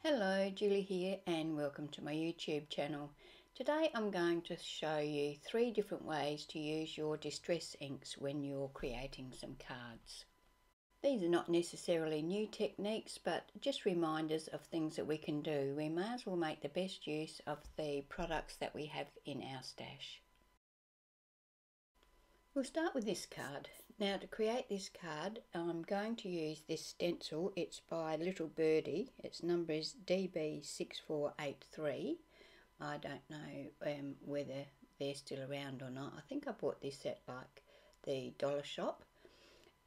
Hello, Julie here and welcome to my YouTube channel. Today I'm going to show you 3 different ways to use your distress inks when you're creating some cards. These are not necessarily new techniques but just reminders of things that we can do. We may as well make the best use of the products that we have in our stash. We'll start with this card. Now to create this card I'm going to use this stencil. It's by Little Birdie. Its number is DB6483. I don't know whether they're still around or not. I think I bought this at like the dollar shop.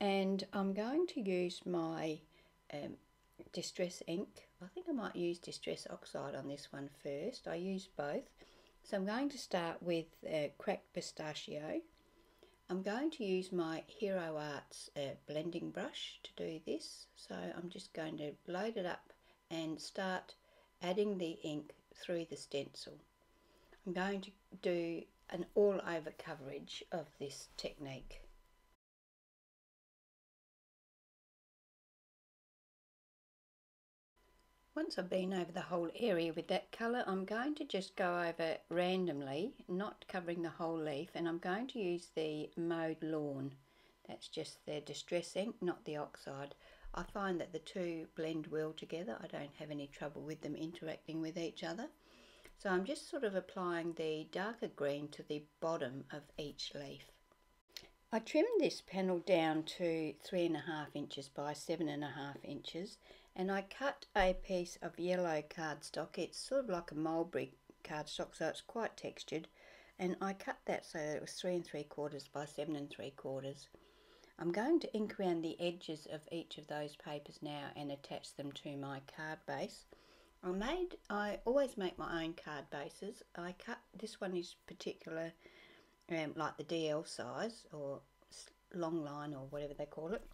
And I'm going to use my Distress ink. I think I might use Distress Oxide on this one first. I use both. So I'm going to start with Cracked Pistachio. I'm going to use my Hero Arts blending brush to do this, so I'm just going to load it up and start adding the ink through the stencil. I'm going to do an all over coverage of this technique. Once I've been over the whole area with that colour, I'm going to just go over randomly, not covering the whole leaf, and I'm going to use the Mowed Lawn. That's just the Distress ink, not the oxide. I find that the two blend well together. I don't have any trouble with them interacting with each other. So I'm just sort of applying the darker green to the bottom of each leaf. I trimmed this panel down to 3.5 inches by 7.5 inches, and I cut a piece of yellow cardstock. It's sort of like a mulberry cardstock, so it's quite textured, and I cut that so that it was 3 3/4 by 7 3/4. I'm going to ink around the edges of each of those papers now and attach them to my card base. I always make my own card bases. This one is particular, like the DL size or long line or whatever they call it.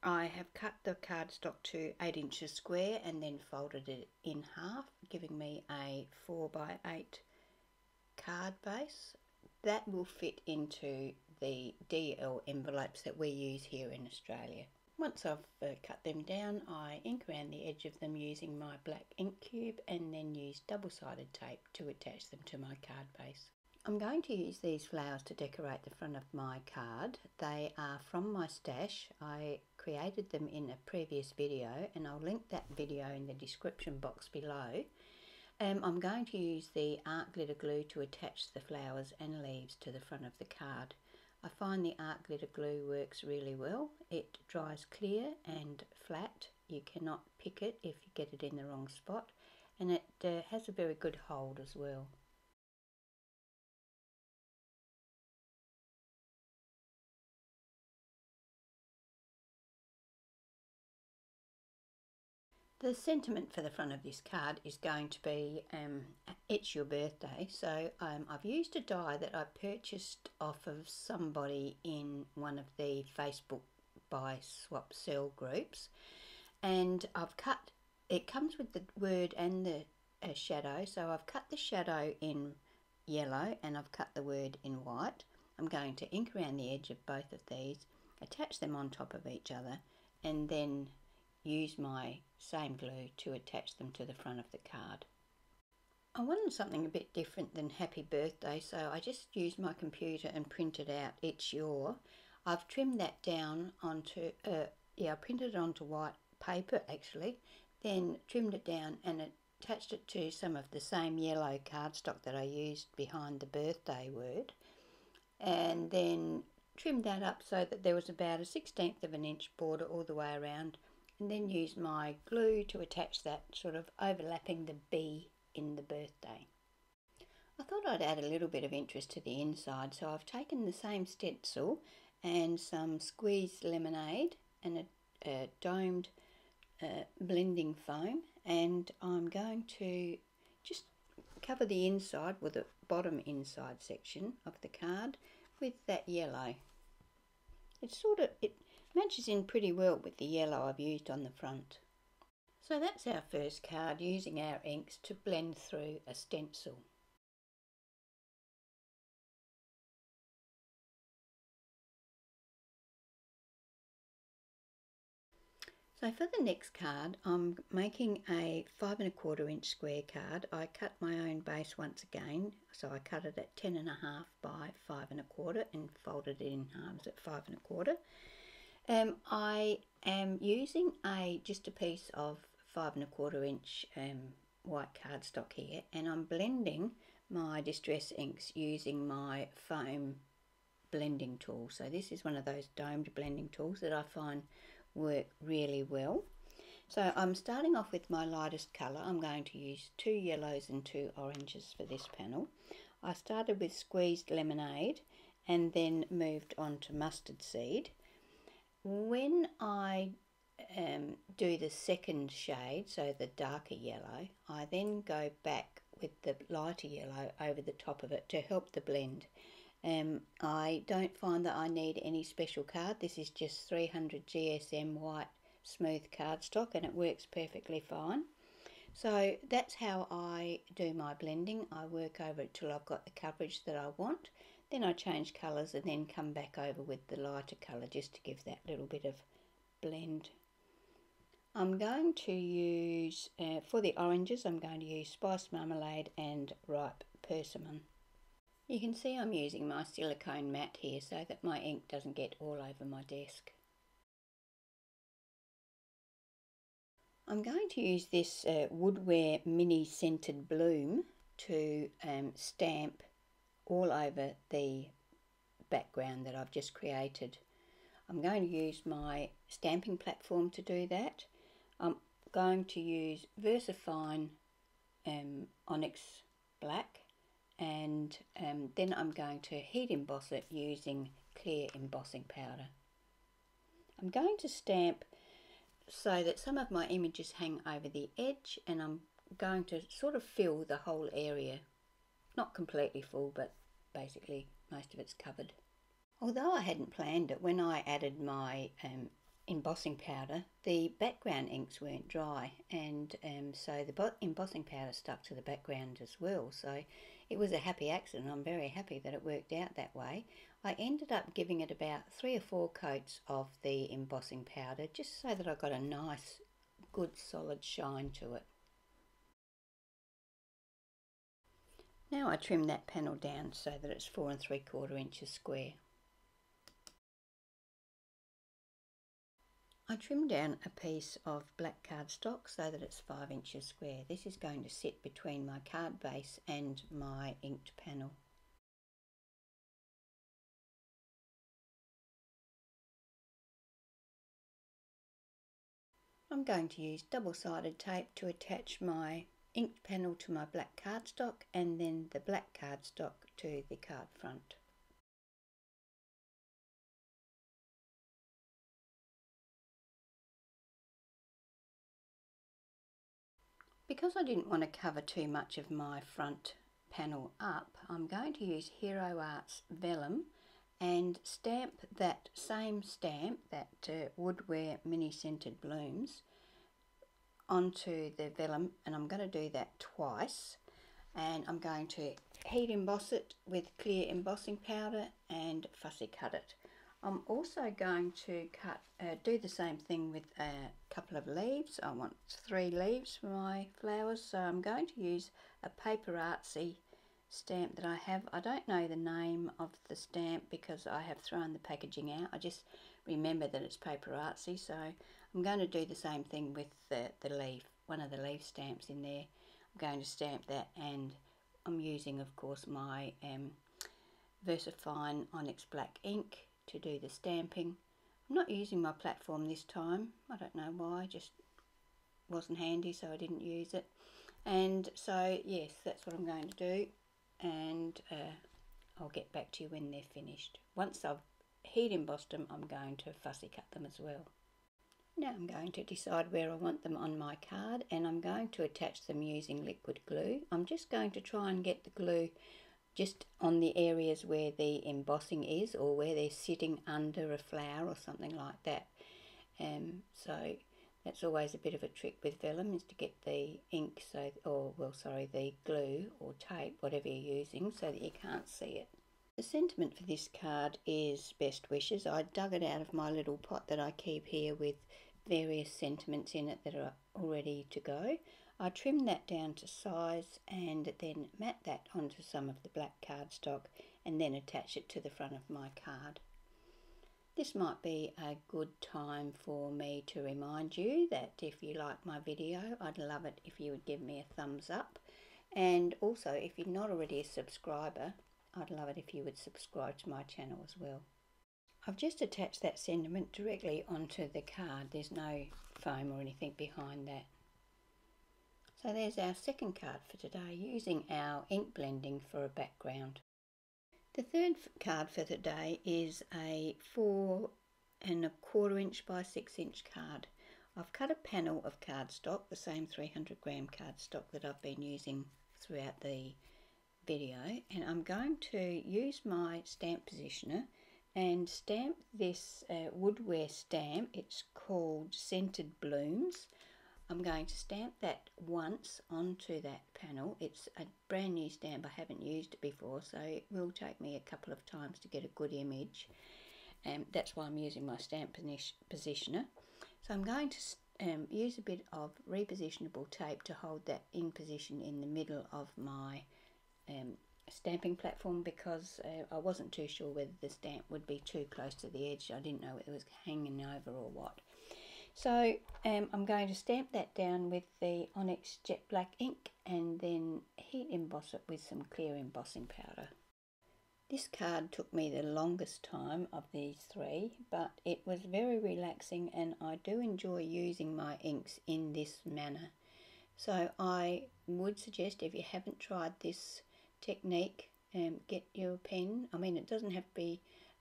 I have cut the cardstock to 8 inches square and then folded it in half, giving me a 4 by 8 card base. That will fit into the DL envelopes that we use here in Australia. Once I've cut them down, I ink around the edge of them using my black ink cube and then use double-sided tape to attach them to my card base. I'm going to use these flowers to decorate the front of my card. They are from my stash. I created them in a previous video and I'll link that video in the description box below. I'm going to use the art glitter glue to attach the flowers and leaves to the front of the card. I find the art glitter glue works really well. It dries clear and flat. You cannot pick it if you get it in the wrong spot, and it has a very good hold as well. The sentiment for the front of this card is going to be it's your birthday. So I've used a die that I purchased off of somebody in one of the Facebook buy swap sell groups, and I've cut, it comes with the word and the shadow, so I've cut the shadow in yellow and I've cut the word in white. I'm going to ink around the edge of both of these, attach them on top of each other, and then use my same glue to attach them to the front of the card. I wanted something a bit different than happy birthday, so I just used my computer and printed out it's your. I've trimmed that down onto, I printed it onto white paper actually, then trimmed it down and attached it to some of the same yellow cardstock that I used behind the birthday word, and then trimmed that up so that there was about a 1/16 of an inch border all the way around, and then used my glue to attach that, sort of overlapping the B in the birthday. I thought I'd add a little bit of interest to the inside, so I've taken the same stencil and some squeezed lemonade and a domed blending foam, and I'm going to just cover the inside, with the bottom inside section of the card, with that yellow. It matches in pretty well with the yellow I've used on the front. So that's our first card, using our inks to blend through a stencil. So for the next card, I'm making a 5¼ inch square card. I cut my own base once again, so I cut it at 10.5 by 5¼ and folded it in halves at 5¼ I am using just a piece of 5¼ inch white cardstock here, and I'm blending my distress inks using my foam blending tool. So this is one of those domed blending tools that I find work really well. So I'm starting off with my lightest colour. I'm going to use 2 yellows and 2 oranges for this panel. I started with Squeezed Lemonade and then moved on to Mustard Seed. When I do the second shade, so the darker yellow, I then go back with the lighter yellow over the top of it to help the blend. I don't find that I need any special card. This is just 300 GSM white smooth cardstock and it works perfectly fine. So that's how I do my blending. I work over it till I've got the coverage that I want. Then I change colours and then come back over with the lighter colour just to give that little bit of blend. I'm going to use, for the oranges, I'm going to use Spiced Marmalade and Ripe Persimmon. You can see I'm using my silicone mat here so that my ink doesn't get all over my desk. I'm going to use this Woodware mini scented bloom to stamp all over the background that I've just created. I'm going to use my stamping platform to do that. I'm going to use VersaFine Onyx Black, and then I'm going to heat emboss it using clear embossing powder. I'm going to stamp so that some of my images hang over the edge, and I'm going to sort of fill the whole area. Not completely full, but basically most of it's covered. Although I hadn't planned it, when I added my embossing powder, the background inks weren't dry, and so the embossing powder stuck to the background as well. So it was a happy accident. I'm very happy that it worked out that way. I ended up giving it about 3 or 4 coats of the embossing powder just so that I got a nice, good, solid shine to it. Now I trim that panel down so that it's 4 3/4 inches square. I trimmed down a piece of black cardstock so that it's 5 inches square. This is going to sit between my card base and my inked panel. I'm going to use double-sided tape to attach my inked panel to my black cardstock and then the black cardstock to the card front. Because I didn't want to cover too much of my front panel up, I'm going to use Hero Arts Vellum and stamp that same stamp, that Woodware mini scented blooms, onto the vellum, and I'm going to do that twice, and I'm going to heat emboss it with clear embossing powder and fussy cut it. I'm also going to do the same thing with a couple of leaves. I want 3 leaves for my flowers, so I'm going to use a Paper Artsy stamp that I have. I don't know the name of the stamp because I have thrown the packaging out. I just remember that it's Paper Artsy, so I'm going to do the same thing with the leaf, one of the leaf stamps in there. I'm going to stamp that, and I'm using, of course, my VersaFine Onyx Black ink to do the stamping. I'm not using my platform this time. I don't know why, just wasn't handy, so I didn't use it. And so yes, that's what I'm going to do, and I'll get back to you when they're finished. Once I've heat embossed them, I'm going to fussy cut them as well. Now I'm going to decide where I want them on my card, and I'm going to attach them using liquid glue. I'm just going to try and get the glue just on the areas where the embossing is, or where they're sitting under a flower or something like that. So that's always a bit of a trick with vellum, is to get the ink, the glue or tape, whatever you're using, so that you can't see it. The sentiment for this card is best wishes. I dug it out of my little pot that I keep here with various sentiments in it that are all ready to go. I trim that down to size and then mat that onto some of the black cardstock and then attach it to the front of my card. This might be a good time for me to remind you that if you like my video, I'd love it if you would give me a thumbs up. And also, if you're not already a subscriber, I'd love it if you would subscribe to my channel as well. I've just attached that sentiment directly onto the card. There's no foam or anything behind that. So there's our second card for today, using our ink blending for a background. The third card for today is a 4¼ inch by 6 inch card. I've cut a panel of cardstock, the same 300 gram cardstock that I've been using throughout the video, and I'm going to use my stamp positioner and stamp this Woodware stamp. It's called Scented Blooms. I'm going to stamp that once onto that panel. It's a brand new stamp, I haven't used it before, so it will take me a couple of times to get a good image. That's why I'm using my stamp positioner. So I'm going to use a bit of repositionable tape to hold that in position in the middle of my stamping platform, because I wasn't too sure whether the stamp would be too close to the edge. I didn't know whether it was hanging over or what. So I'm going to stamp that down with the Onyx Jet Black ink and then heat emboss it with some clear embossing powder. This card took me the longest time of these three, but it was very relaxing and I do enjoy using my inks in this manner. So I would suggest, if you haven't tried this technique, get your pen. I mean, it doesn't have to be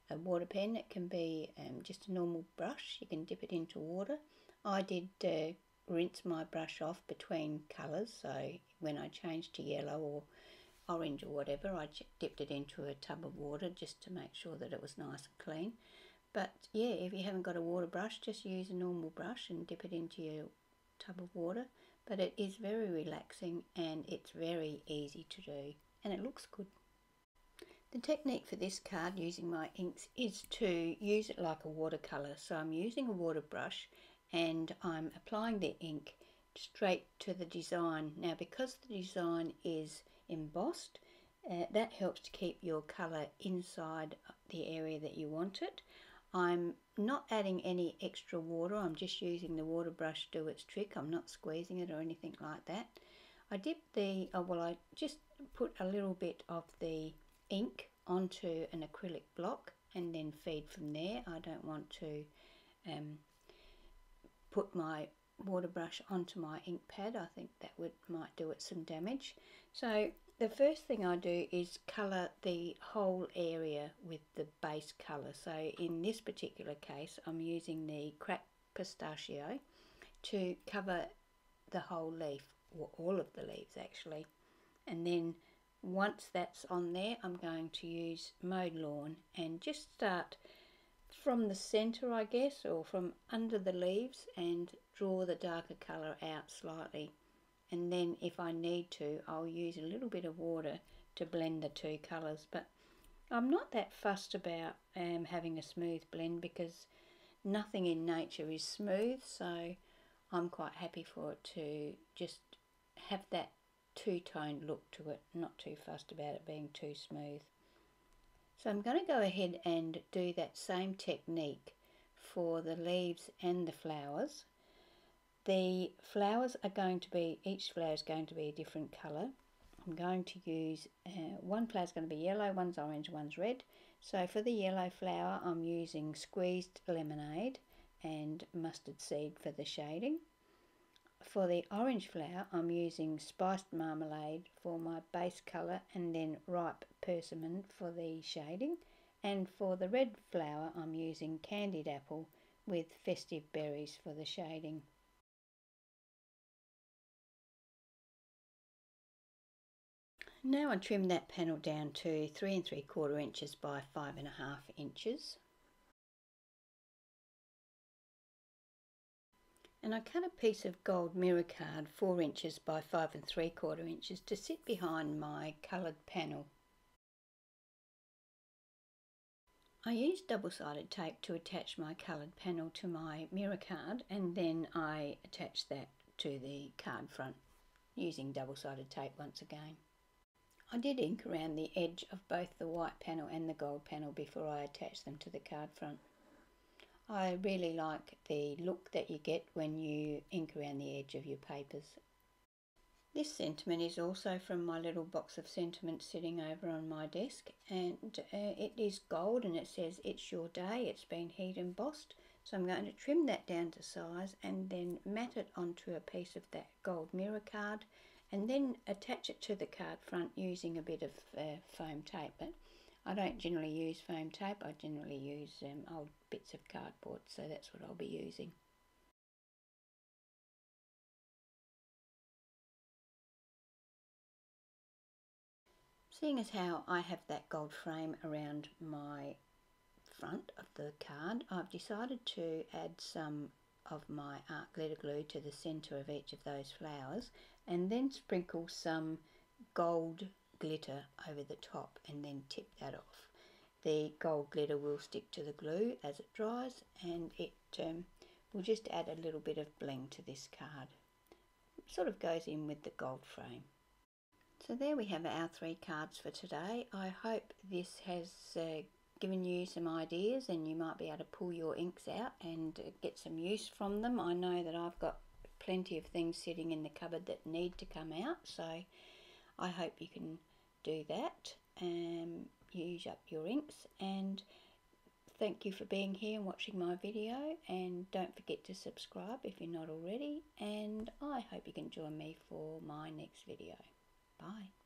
a water pen, it can be just a normal brush. You can dip it into water. I did rinse my brush off between colours, so when I changed to yellow or orange or whatever, I dipped it into a tub of water just to make sure that it was nice and clean. But yeah, if you haven't got a water brush, just use a normal brush and dip it into your tub of water. But it is very relaxing and it's very easy to do, and it looks good. The technique for this card using my inks is to use it like a watercolour. So I'm using a water brush and I'm applying the ink straight to the design. Now, because the design is embossed, that helps to keep your colour inside the area that you want it. I'm not adding any extra water, I'm just using the water brush to do its trick. I'm not squeezing it or anything like that. I dipped the, I just put a little bit of the ink onto an acrylic block and then feed from there. I don't want to put my water brush onto my ink pad. I think that might do it some damage. So the first thing I do is colour the whole area with the base colour. So in this particular case, I'm using the cracked pistachio to cover the whole leaf, or all of the leaves actually. And then once that's on there, I'm going to use Mowed Lawn and just start from the centre, I guess, or from under the leaves, and draw the darker colour out slightly. And then if I need to, I'll use a little bit of water to blend the two colours. But I'm not that fussed about having a smooth blend, because nothing in nature is smooth, so I'm quite happy for it to just have that two-toned look to it, not too fussed about it being too smooth. So I'm going to go ahead and do that same technique for the leaves and the flowers. The flowers are going to be, each flower is going to be a different colour. I'm going to use, one flower is going to be yellow, one's orange, one's red. So for the yellow flower, I'm using squeezed lemonade and mustard seed for the shading. For the orange flower, I'm using spiced marmalade for my base colour and then ripe persimmon for the shading. And for the red flower, I'm using candied apple with festive berries for the shading. Now I trim that panel down to 3 3/4 inches by 5½ inches. And I cut a piece of gold mirror card 4 inches by 5 3/4 inches to sit behind my coloured panel. I used double-sided tape to attach my coloured panel to my mirror card, and then I attached that to the card front using double-sided tape once again. I did ink around the edge of both the white panel and the gold panel before I attached them to the card front. I really like the look that you get when you ink around the edge of your papers. This sentiment is also from my little box of sentiments sitting over on my desk, and it is gold and it says it's your day. It's been heat embossed, so I'm going to trim that down to size and then mat it onto a piece of that gold mirror card and then attach it to the card front using a bit of foam tape. But I don't generally use foam tape, I generally use old bits of cardboard, so that's what I'll be using. Seeing as how I have that gold frame around my front of the card, I've decided to add some of my art glitter glue to the centre of each of those flowers and then sprinkle some gold glitter over the top and then tip that off. The gold glitter will stick to the glue as it dries, and it will just add a little bit of bling to this card. It sort of goes in with the gold frame. So there we have our 3 cards for today. I hope this has given you some ideas and you might be able to pull your inks out and get some use from them. I know that I've got plenty of things sitting in the cupboard that need to come out, so I hope you can do that and use up your inks. And thank you for being here and watching my video, and don't forget to subscribe if you're not already, and I hope you can join me for my next video. Bye.